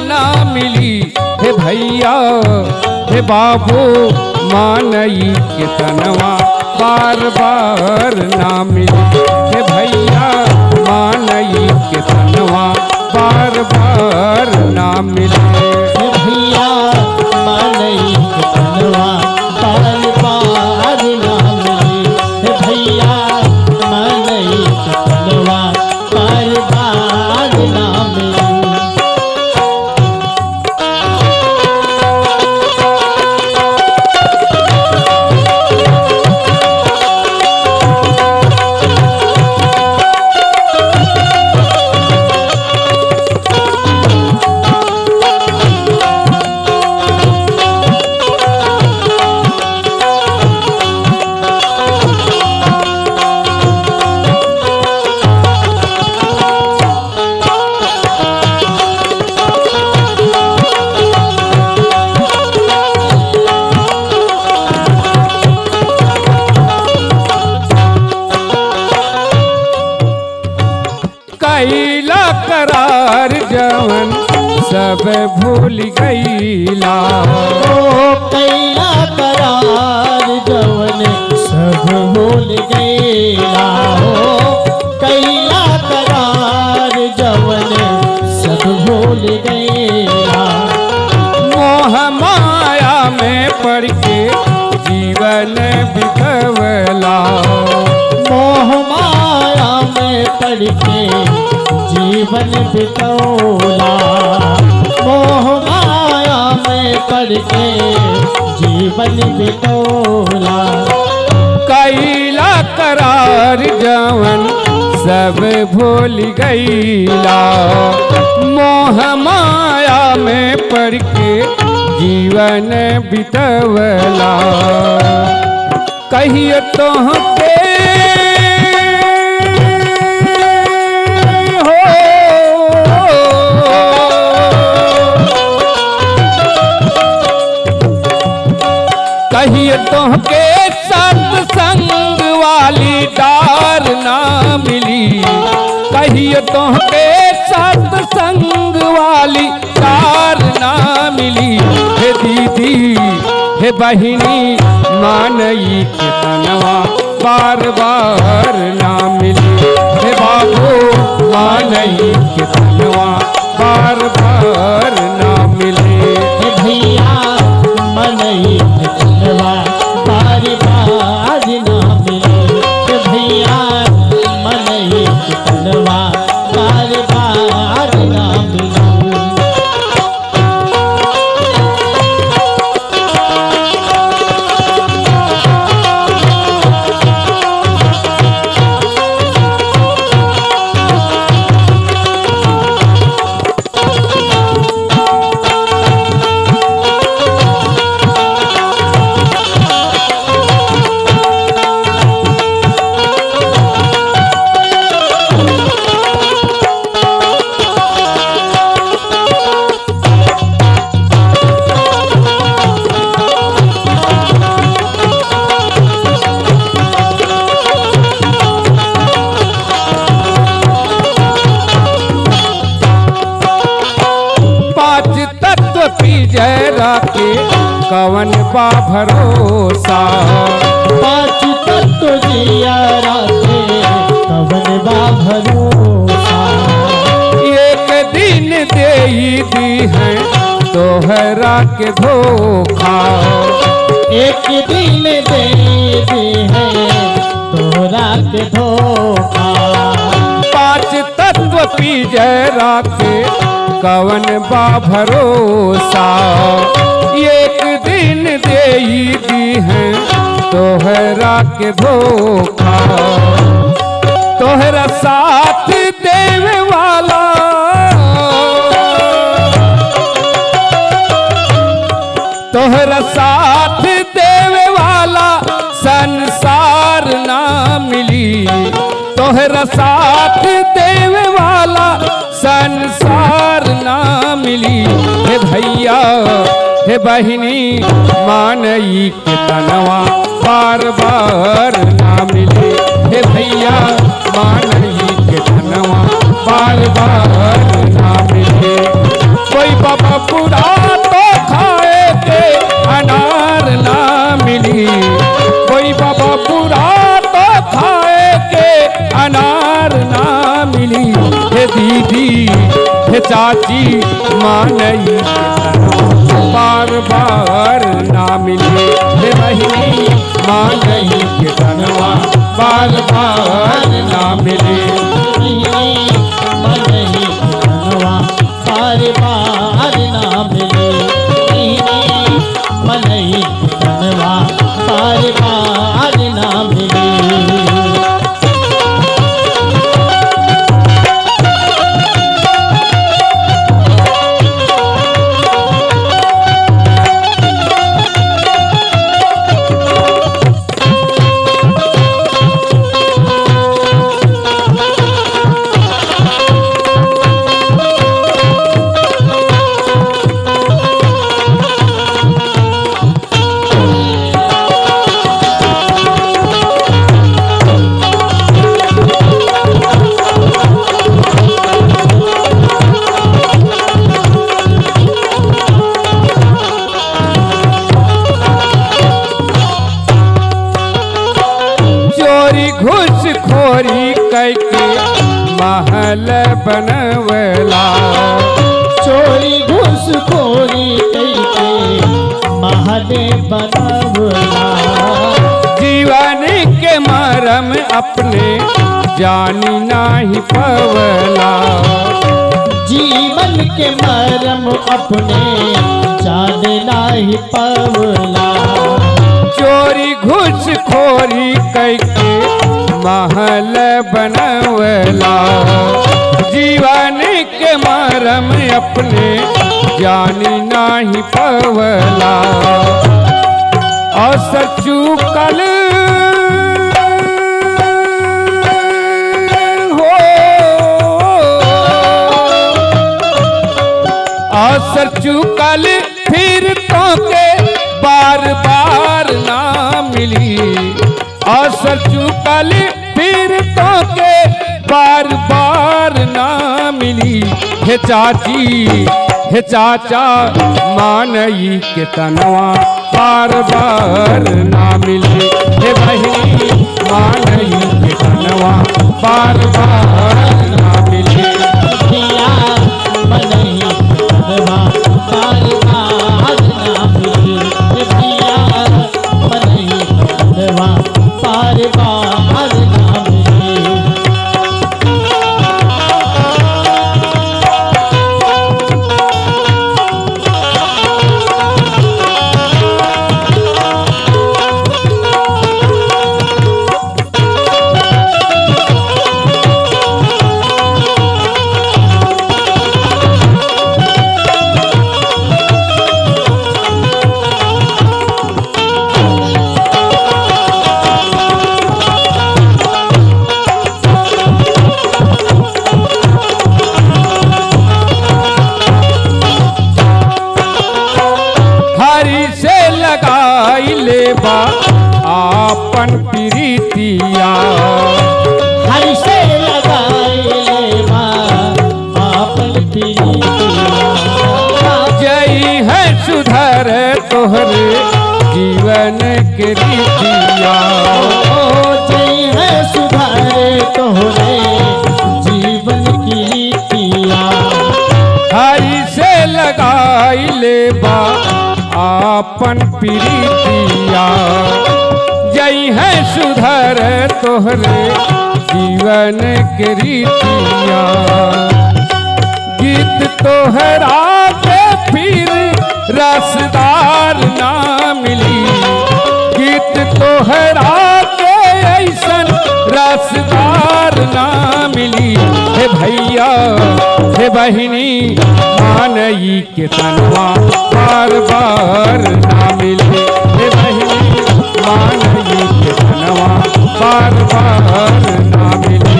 ना मिली। हे भैया हे बाबू मानई के तनवा बार बार ना मिली। हे भैया मानई के तनवा बार बार ना मिली। हे भैया मानई के तनवा बार बार ना मिली। हे भैया मानई के तनवा बार बार ना मिली। कैला करार जवन सब भूल गईला। ओ कैला करार जवन सब भूल गईला। ओ कैला करार जवन सब भूल गईला। मोह माया में पड़ के जीवन बितवला। मोह माया में पड़ के जीवन बितौला। मोह माया में पड़ के जीवन बितौला। कैला करार जवन सब भूल गईला। मोह माया में पड़ के जीवन बितवला। कहिए तो के कहिए तोहके सत्संग वाली डार ना मिली। कहिए तोहके सत्संग वाली डार ना मिली। हे दीदी हे बहिनी मानई के तनवा बार बार ना मिली। हे बाबू मानई के तनवा बार बार ना मिली। हे भैया मानई के तनवा बार बार ना मिली। हे भैया मानई के तनवा बार बार ना मिली। जरा के कवन बा भरोसा। पाँच तत्व जिया राते कवन बा भरोसा। एक दिन दे दी है तोहरा के धोखा। एक दिन दे दी है तोहरा के धोखा। पाँच तत्व पी जरा के कवन बा भरोसा। एक दिन दे दी है तोहरा के धोखा। तोहरा साथ देवे वाला तोहरा साथ देवे वाला संसार ना मिली। तोहरा साथ देवे वाला संसार ना मिली। हे भैया हे बहिनी मानई के तनवा बार बार ना मिली। हे भैया मानई के तनवा बार बार ना मिली। कोई चाची मानई के तनवा बार बार ना मिले। हे बहिनी मानई के तनवा बार बार ना मिले। मनई तनवा बार बार ना मिले। मनई तनवा बार बार ना मिले। घुसखोरी कैके महल बनवला। चोरी घुसखोरी कैके महल बनवला। जीवन के मरम अपने जानी नाही पवला। जीवन के मरम अपने जान नाही पवला। चोरी घुसखोरी कैके महल बनवला। जीवन के मरम अपने जानी नाही पवला। अवसर चूकल हो, अवसर चूकल फिर तो के बार बार ना मिली। अवसर चूकल फिर तो के बार बार ना मिली। हे चाची हे चाचा मानई के तनवा बार बार ना मिली। हे बहिनी मानई के तनवा बार बार ना मिली। मनई तनवा बार बार ना मिली। मनई तनवा बार बार ना मिली। लेबा आपन प्रीतिया। हरि से लगाए लेबा आपन प्रीतिया। जई है सुधर तोहरे जीवन के रीतिया। जई है सुधर तोहरे जीवन की रीतिया। हरि से लगाई लेबा आपन प्रीतिया। जई है सुधर तोहरे जीवन के रीतिया। गीत तोहरा के फिर रसदार ना मिली। गीत तोहरा के ऐसन रसदार ना मिली। हे भैया हे बहिनी मानई के तनवा बार बार ना मिले। हे बहिनी मानई के तनवा बार बार ना मिले।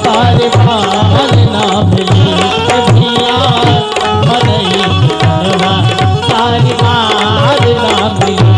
बार बार ना मिले। बार बार ना मिले।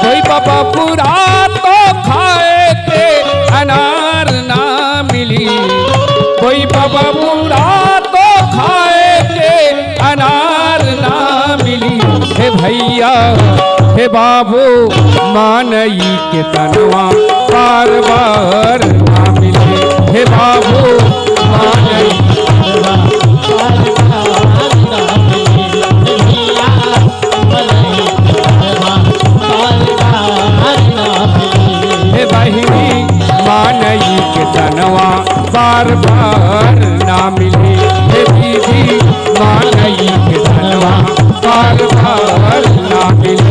कोई बाबा पूरा तो खाए के अनार ना मिली। कोई बाबा पूरा तो खाए के अनार ना मिली। हे भैया हे बाबू मानई के तनवा बार बार ना मिली। मिले। हे बाबू मानई हे बहिनी मानई के धनवा बार बार ना मिले। हे दीदी मानई के धनवा बार बार ना मिले।